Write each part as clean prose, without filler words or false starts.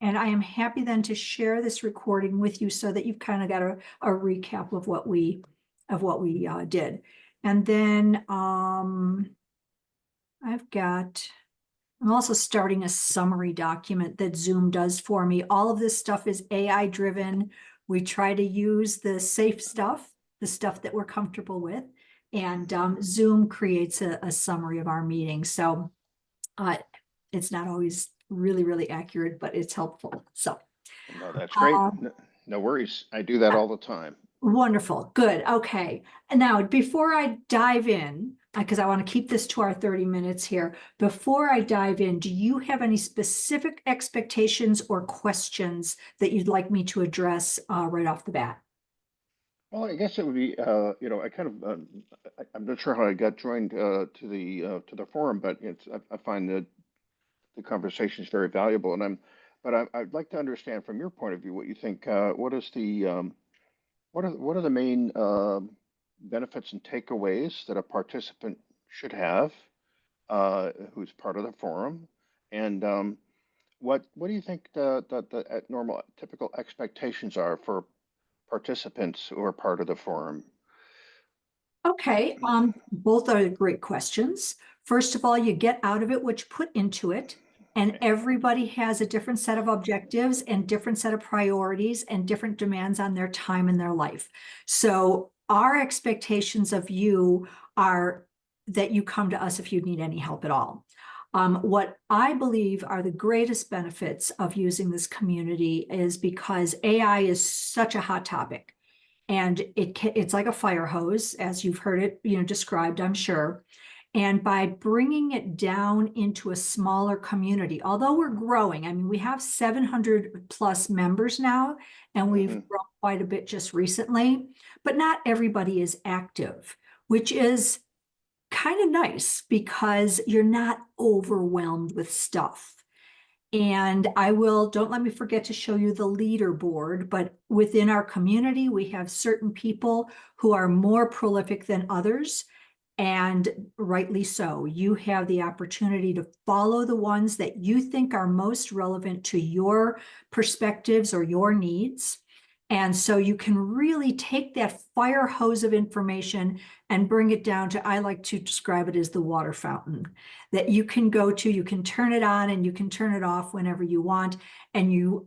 And I am happy then to share this recording with you so that you've kind of got a recap of what we did. And then I'm also starting a summary document that Zoom does for me. All of this stuff is AI driven. We try to use the safe stuff, the stuff that we're comfortable with, and Zoom creates a summary of our meeting. So it's not always really, really accurate, but it's helpful. So No, that's great. uh, No worries. I do that all the time. wonderful. Good. Okay. And now before I dive in, because I want to keep this to our 30 minutes here, before I dive in, do you have any specific expectations or questions that you'd like me to address right off the bat? Well, I guess it would be, I kind of, I'm not sure how I got joined to the forum, but I find that the conversation is very valuable, but I'd like to understand from your point of view what you think. What are the main benefits and takeaways that a participant should have, who's part of the forum, and what do you think the normal typical expectations are for participants who are part of the forum? Okay, both are great questions. First of all, you get out of it what you put into it, and Okay. everybody has a different set of objectives and different set of priorities and different demands on their time and their life. So our expectations of you are that you come to us if you need any help at all. What I believe are the greatest benefits of using this community is because AI is such a hot topic. And it's like a fire hose, as you've heard it, described, I'm sure. And by bringing it down into a smaller community, although we're growing, I mean, we have 700 plus members now, and we've Hmm. grown quite a bit just recently, but not everybody is active, which is kind of nice because you're not overwhelmed with stuff. And don't let me forget to show you the leaderboard, but within our community, we have certain people who are more prolific than others, and rightly so. You have the opportunity to follow the ones that you think are most relevant to your perspectives or your needs. And so you can really take that fire hose of information and bring it down to, I like to describe it as the water fountain that you can go to, you can turn it on and you can turn it off whenever you want, and you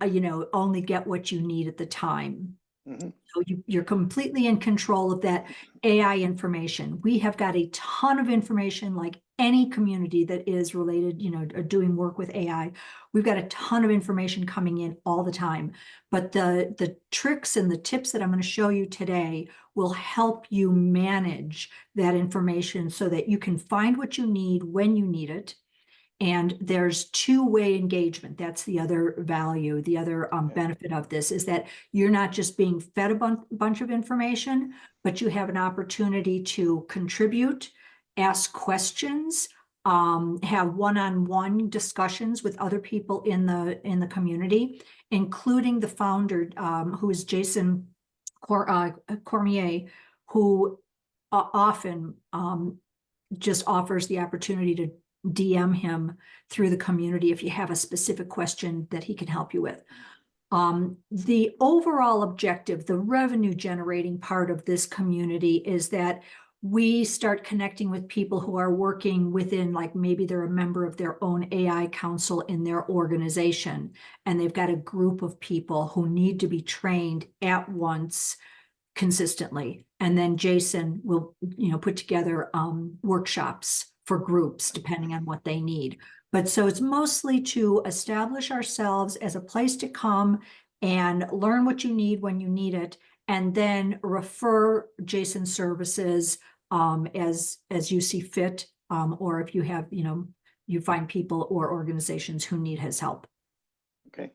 only get what you need at the time. Hmm. So you're completely in control of that AI information. We have got a ton of information, like any community that is related, doing work with AI. We've got a ton of information coming in all the time. But the tricks and the tips that I'm going to show you today will help you manage that information so that you can find what you need when you need it. And there's two-way engagement. That's the other value. The other benefit of this is that you're not just being fed a bunch of information, but you have an opportunity to contribute, ask questions, have one-on-one discussions with other people in the community, including the founder, who is Jason Cormier, who often just offers the opportunity to DM him through the community if you have a specific question that he can help you with. The overall objective, the revenue generating part of this community, is that we start connecting with people who are working within, like maybe they're a member of their own AI council in their organization, and they've got a group of people who need to be trained at once consistently. And then Jason will, put together workshops for groups depending on what they need. But so it's mostly to establish ourselves as a place to come and learn what you need when you need it, and then refer Jason's services as you see fit, or if you have, you find people or organizations who need his help. Okay.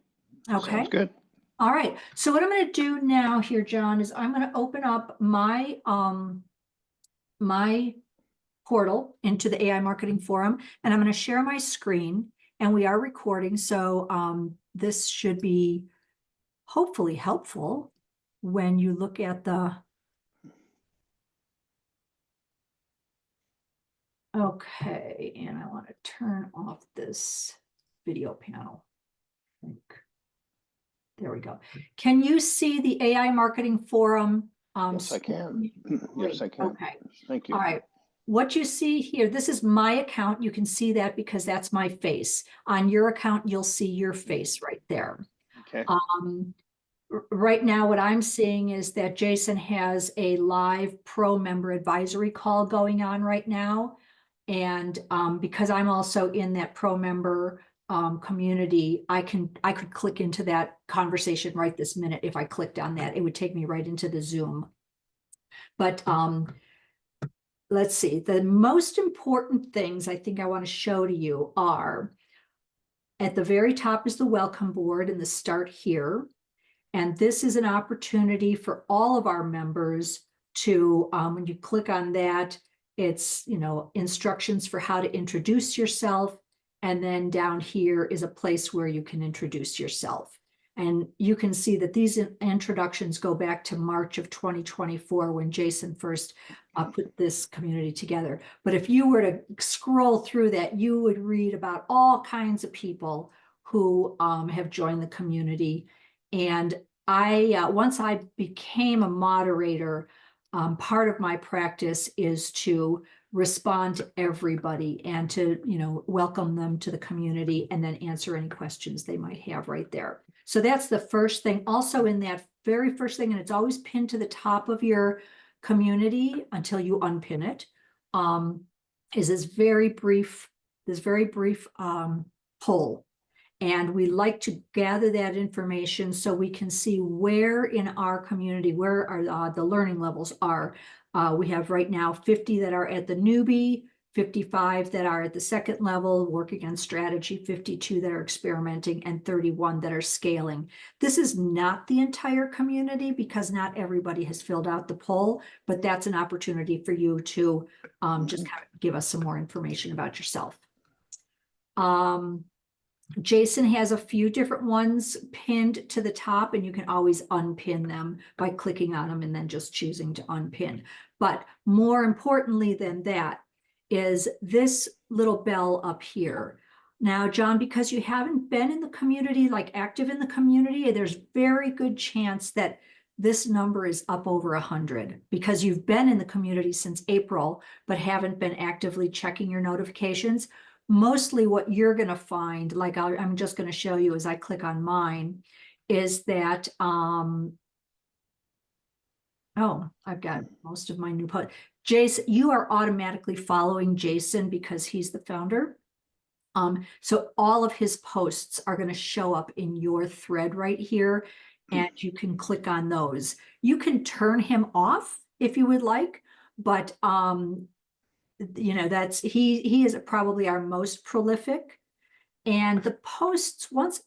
Sounds Okay. good. All right. So what I'm going to do now here, John, is I'm going to open up my portal into the AI Marketing Forum, and I'm going to share my screen. And we are recording, so this should be hopefully helpful when you look at the. Okay, and I want to turn off this video panel. I think. There we go. Can you see the AI Marketing Forum? Yes, I can. Yes, I can. Okay. Thank you. All right. What you see here, this is my account. You can see that because that's my face. On your account, you'll see your face right there. Okay. Right now, what I'm seeing is that Jason has a live pro member advisory call going on right now. And because I'm also in that pro member community, I could click into that conversation right this minute. If I clicked on that, it would take me right into the Zoom. But let's see, the most important things I think I want to show to you are at the very top is the welcome board and the start here. And this is an opportunity for all of our members to, when you click on that, it's, instructions for how to introduce yourself. And then down here is a place where you can introduce yourself. And you can see that these introductions go back to March of 2024 when Jason first put this community together. But if you were to scroll through that, you would read about all kinds of people who have joined the community. And once I became a moderator, part of my practice is to respond to everybody and to, welcome them to the community and then answer any questions they might have right there. So that's the first thing. Also in that very first thing, and it's always pinned to the top of your community until you unpin it, is this very brief poll. And we like to gather that information so we can see where in our community, where are the learning levels are. We have right now 50 that are at the newbie, 55 that are at the second level, working on strategy, 52 that are experimenting, and 31 that are scaling. This is not the entire community because not everybody has filled out the poll, but that's an opportunity for you to just kind of give us some more information about yourself. Jason has a few different ones pinned to the top, and you can always unpin them by clicking on them and then just choosing to unpin. But more importantly than that is this little bell up here. Now, John, because you haven't been in the community, like active in the community, there's very good chance that this number is up over 100 because you've been in the community since April, but haven't been actively checking your notifications. Mostly what you're going to find, like I'm just going to show you as I click on mine, is that, oh, I've got most of my new posts. Jason, you are automatically following Jason because he's the founder. So all of his posts are going to show up in your thread right here, and you can click on those. You can turn him off if you would like, but that's he is probably our most prolific. And the posts, once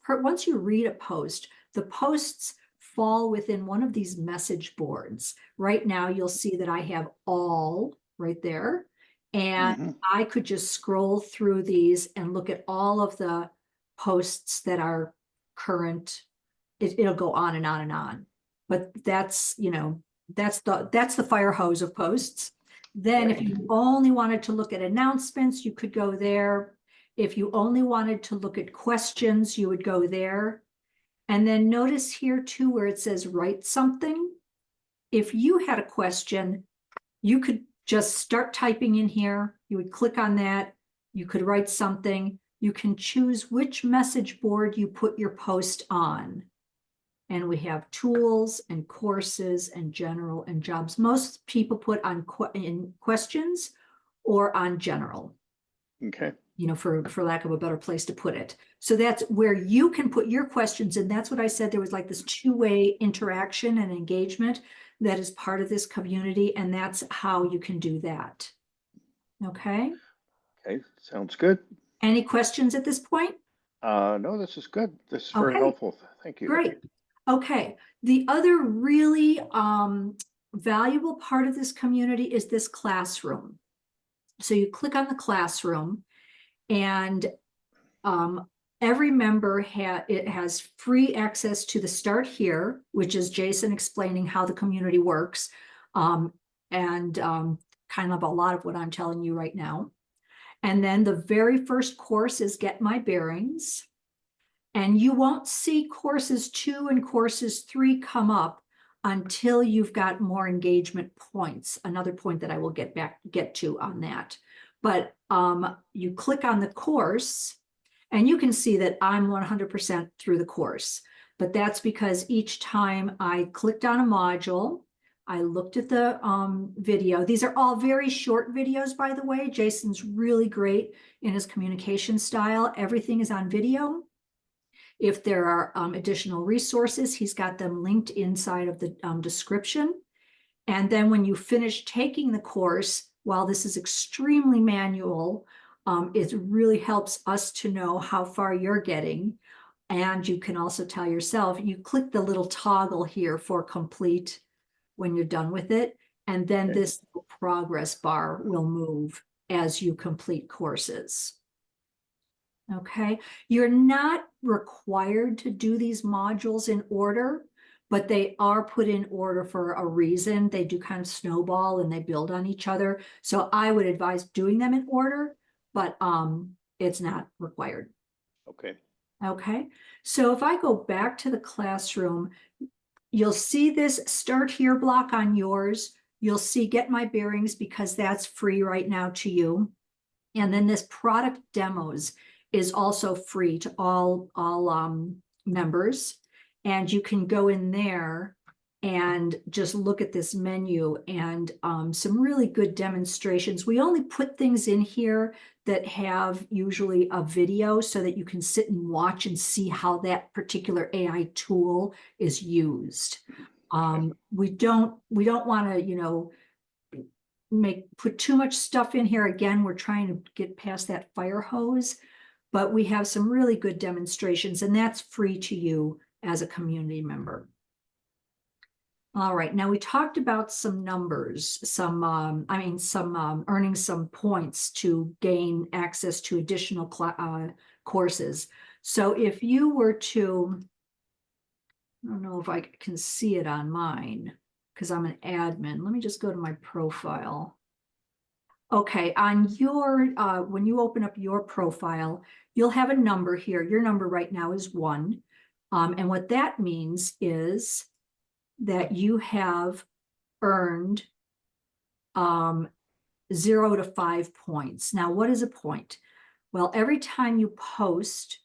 you read a post, the posts fall within one of these message boards. Right now, you'll see that I have all right there. And I could just scroll through these and look at all of the posts that are current. It'll go on and on and on. But that's the fire hose of posts. Then if you only wanted to look at announcements, you could go there. If you only wanted to look at questions, you would go there. And then notice here too, where it says write something. If you had a question, you could just start typing in here. You would click on that. You could write something. You can choose which message board you put your post on. And we have tools and courses and general and jobs. Most people put on in questions or on general. Okay. For lack of a better place to put it. So that's where you can put your questions. And that's what I said. There was like this two-way interaction and engagement that is part of this community. And that's how you can do that. Okay. Okay. Sounds good. Any questions at this point? No, this is good. This is very helpful. Thank you. Great. Okay. The other really valuable part of this community is this classroom. So you click on the classroom, and every member has free access to the start here, which is Jason explaining how the community works, and kind of a lot of what I'm telling you right now. And then the very first course is Get My Bearings. And you won't see courses 2 and courses 3 come up until you've got more engagement points. Another point that I will get to on that. But you click on the course and you can see that I'm 100% through the course. But that's because each time I clicked on a module, I looked at the video. These are all very short videos, by the way. Jason's really great in his communication style. Everything is on video. If there are additional resources, he's got them linked inside of the description. And then when you finish taking the course, while this is extremely manual, it really helps us to know how far you're getting. And you can also tell yourself, you click the little toggle here for complete when you're done with it. And then Okay. this progress bar will move as you complete courses. Okay, you're not required to do these modules in order, but they are put in order for a reason. They do kind of snowball and they build on each other. So I would advise doing them in order, but it's not required. Okay. Okay, so if I go back to the classroom, you'll see this start here block on yours. You'll see get my bearings because that's free right now to you. And then this product demos is also free to all members. And you can go in there and just look at this menu and some really good demonstrations. We only put things in here that have usually a video so that you can sit and watch and see how that particular AI tool is used. We don't want to, put too much stuff in here. Again, we're trying to get past that fire hose, but we have some really good demonstrations, and that's free to you as a community member. All right, now we talked about some numbers, earning some points to gain access to additional courses. So if you were to, I don't know if I can see it on mine because I'm an admin. Let me just go to my profile. Okay, on your, when you open up your profile, you'll have a number here. Your number right now is 1. And what that means is that you have earned 0 to 5 points. Now, what is a point? Well, every time you post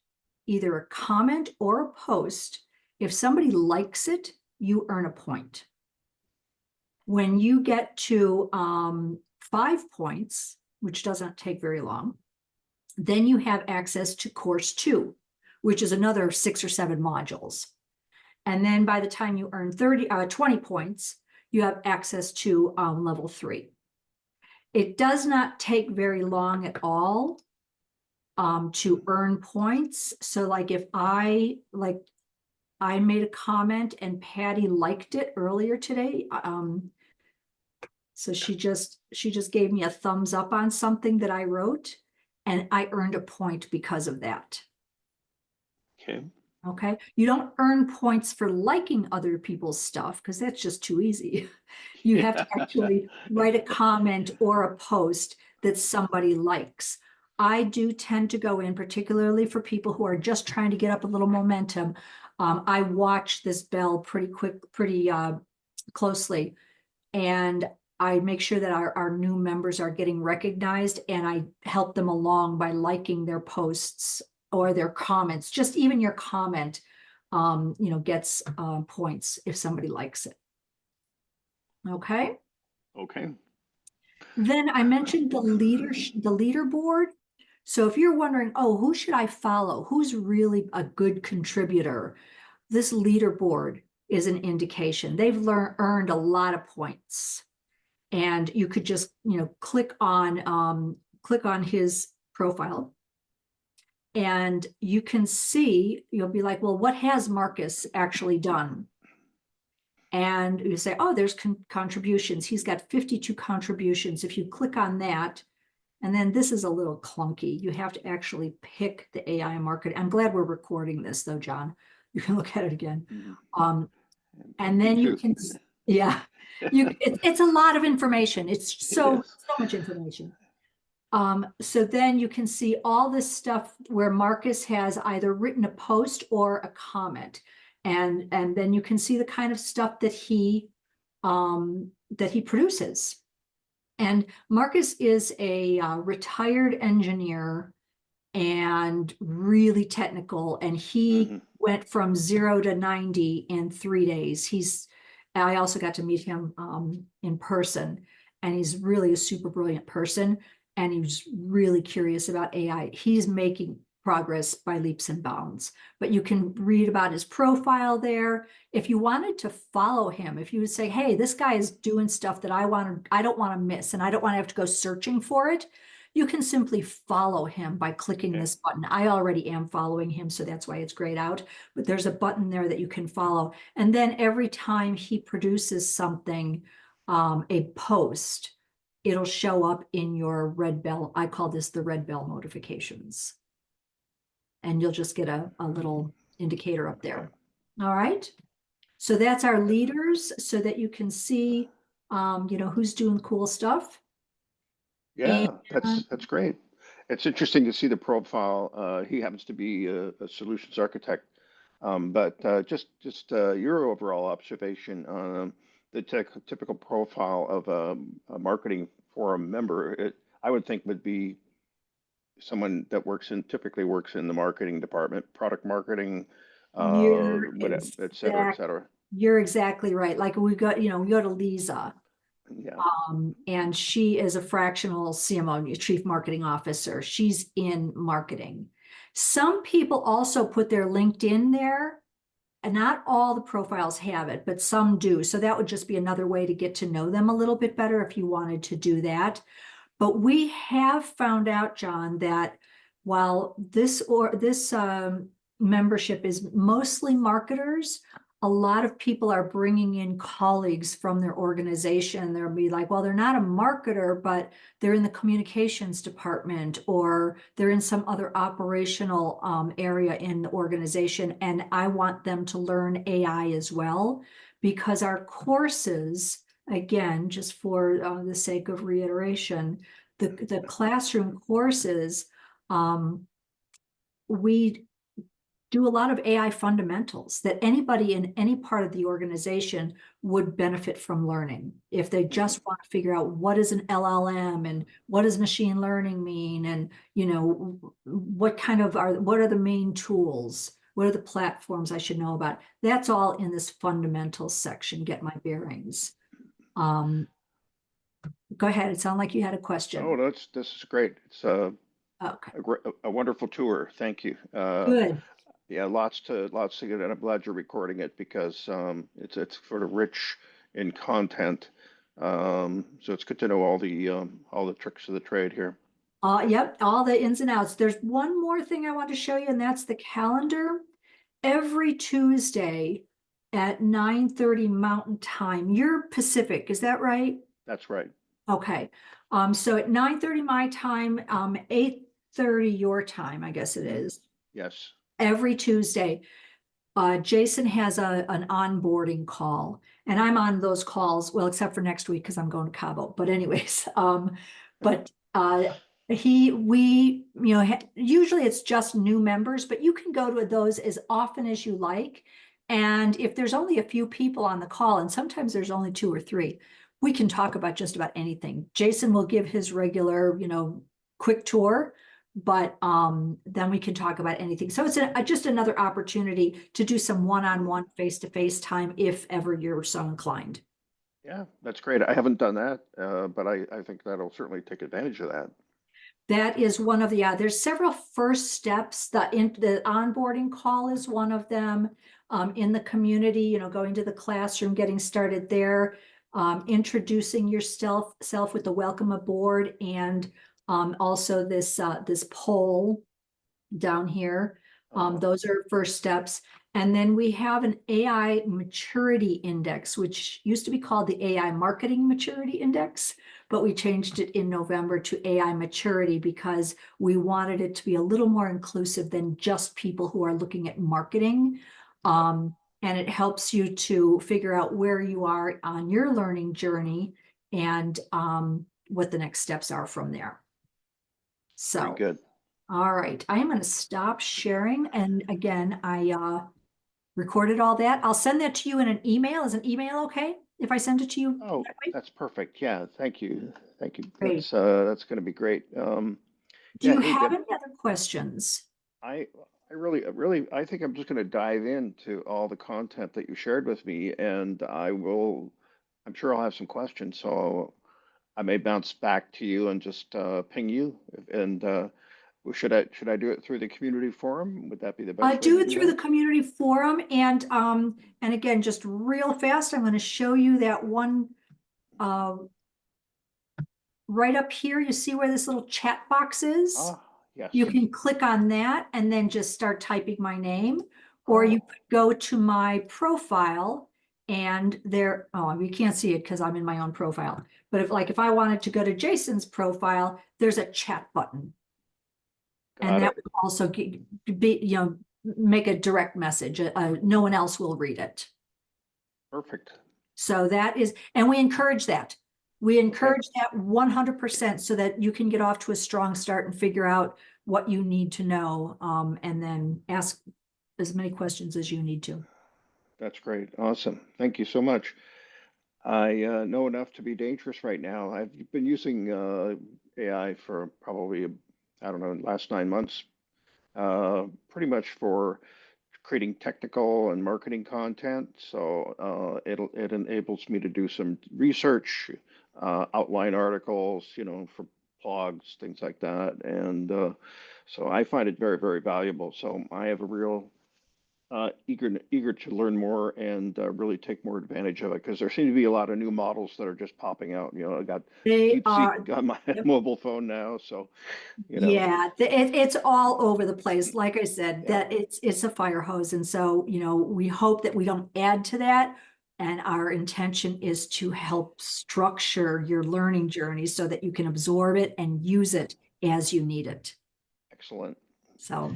either a comment or a post, if somebody likes it, you earn a point. When you get to 5 points, which doesn't take very long, then you have access to course 2, which is another 6 or 7 modules. And then by the time you earn 20 points, you have access to level 3. It does not take very long at all to earn points. So like if I made a comment and Patty liked it earlier today. So she just gave me a thumbs up on something that I wrote, and I earned a point because of that. Okay. Okay. You don't earn points for liking other people's stuff because that's just too easy. You have to actually write a comment or a post that somebody likes. I do tend to go in, particularly for people who are just trying to get up a little momentum. I watch this bell pretty closely, and I make sure that our new members are getting recognized, and I help them along by liking their posts or their comments. Just even your comment, gets points if somebody likes it. Okay. Okay. Then I mentioned the leaderboard. So if you're wondering, oh, who should I follow? Who's really a good contributor? This leaderboard is an indication. They've earned a lot of points. And you could just, click on his profile. And you can see, you'll be like, well, what has Marcus actually done? And you say, oh, there's contributions. He's got 52 contributions. If you click on that, and then this is a little clunky. You have to actually pick the AI market. I'm glad we're recording this though, John. You can look at it again. And then you can, yeah, it's a lot of information. It's so much information. So then you can see all this stuff where Marcus has either written a post or a comment. And then you can see the kind of stuff that he produces. And Marcus is a retired engineer and really technical. And he Hmm. went from 0 to 90 in 3 days. I also got to meet him in person, and he's really a super brilliant person. And he's really curious about AI. He's making progress by leaps and bounds, but you can read about his profile there. If you wanted to follow him, if you would say, hey, this guy is doing stuff that I don't want to miss, and I don't want to have to go searching for it, you can simply follow him by clicking Okay. this button. I already am following him, so that's why it's grayed out, but there's a button there that you can follow. And then every time he produces something, a post, it'll show up in your red bell. I call this the red bell notifications. And you'll just get a little indicator up Okay. there. All right. So that's our leaders, so that you can see, who's doing cool stuff. And Yeah, that's great. It's interesting to see the profile. He happens to be a solutions architect. But just your overall observation on the typical profile of a marketing forum member, I would think would be someone that typically works in the marketing department, product marketing, you're whatever, et cetera, et exact, cetera. you're exactly right. Like we go to Lisa, Yeah. and she is a fractional CMO, Chief Marketing Officer. She's in marketing. Some people also put their LinkedIn there, and not all the profiles have it, but some do. So that would just be another way to get to know them a little bit better if you wanted to do that. But we have found out, John, that while this membership is mostly marketers, a lot of people are bringing in colleagues from their organization. They'll be like, well, they're not a marketer, but they're in the communications department, or they're in some other operational area in the organization. And I want them to learn AI as well, because our courses, again, just for the sake of reiteration, the classroom courses, we do a lot of AI fundamentals that anybody in any part of the organization would benefit from learning. If they Hmm. just want to figure out what is an LLM and what does machine learning mean, and what are the main tools, what are the platforms I should know about, that's all in this fundamentals section, get my bearings. Um, Go ahead. It sounded like you had a Oh, question. this is great. It's Okay, a wonderful tour. Thank you. good. Yeah, lots to get, and I'm glad you're recording it because it's sort of rich in content. So it's good to know all the tricks of the trade here. Yep, all the ins and outs. There's one more thing I want to show you, and that's the calendar. Every Tuesday at 9:30 Mountain Time. You're Pacific, is that right? That's right. Okay. So at 9:30 my time, 8:30 your time, I guess it Hmm. is. Yes. Every Tuesday, Jason has an onboarding call, and I'm on those calls, well, except for next week because I'm going to Cabo. But anyways, but usually it's just new members, but you can go to those as often as you like. And if there's only a few people on the call, and sometimes there's only two or three, we can talk about just about anything. Jason will give his regular, quick tour, but then we can talk about anything. So it's just another opportunity to do some one-on-one, face-to-face time if ever you're so inclined. Yeah, that's great. I haven't done that, but I think that'll certainly take advantage of that. That is one of the, there's several first steps. The onboarding call is one of them. In the community, going to the classroom, getting started there, introducing yourself with the welcome aboard, and also this poll down here. Uh-huh. Those are first steps. And then we have an AI maturity index, which used to be called the AI marketing maturity index, but we changed it in November to AI maturity because we wanted it to be a little more inclusive than just people who are looking at marketing. Yep. And it helps you to figure out where you are on your learning journey, and what the next steps are from there. Very So, good. all right, I am going to stop sharing. And again, I recorded all that. I'll send that to you in an email. Is an email okay if I send it to you Oh, that way? that's perfect. Yeah, thank you. Thank you. Great. That's going to be great. Do Yeah, you hey have Deb, any other questions? I really I think I'm just going to dive into all the content that you shared with me, and I'm sure I'll have some questions, so I may bounce back to you and just ping you. And should I do it through the community forum? Would that be the best way Do to it do through the that? community forum and again, just real fast, I'm going to show you that one uh, right up here. You see where this little chat box is? Ah, yes. You can click on that and then just start typing my name, or you Oh, could go to my profile and there, oh, you can't see it because I'm in my own profile. But if I wanted to go to Jason's profile, there's a chat button. And got that it. will also make a direct message. No one else will read it. Perfect. So that is, and we encourage that. We Okay. encourage that 100% so that you can get off to a strong start and figure out what you need to know, and then ask as many questions as you need to. That's great. Awesome. Thank you so much. I know enough to be dangerous right now. I've been using AI for probably, I don't know, last 9 months, pretty much for creating technical and marketing content. So it enables me to do some research, outline articles, for blogs, things like that. And so I find it very, very valuable. So I have a real eager to learn more and really take more advantage of it because there seem to be a lot of new models that are just popping out. I got They are, DeepSeek on my yep. mobile phone now, so you know, Yeah, it's all over the place. Like I said, yeah, that it's a fire hose. And so, we hope that we don't add to that. And our intention is to help structure your learning journey so that you can absorb it and use it as you need it. excellent. So,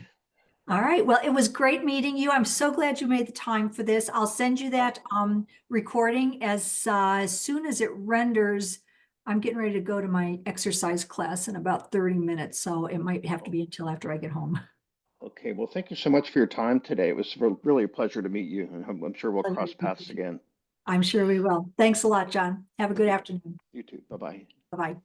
all right. Well, it was great meeting you. I'm so glad you made the time for this. I'll send you Oh, that recording as soon as it renders. I'm getting ready to go to my exercise class in about 30 minutes, so it might have to be until after I get home. okay. Well, thank you so much for your time today. It was really a pleasure to meet you, and I'm sure we'll cross paths again. I'm sure we will. Thanks a lot, John. Have a good Okay, afternoon. you too. Bye bye. Bye-bye.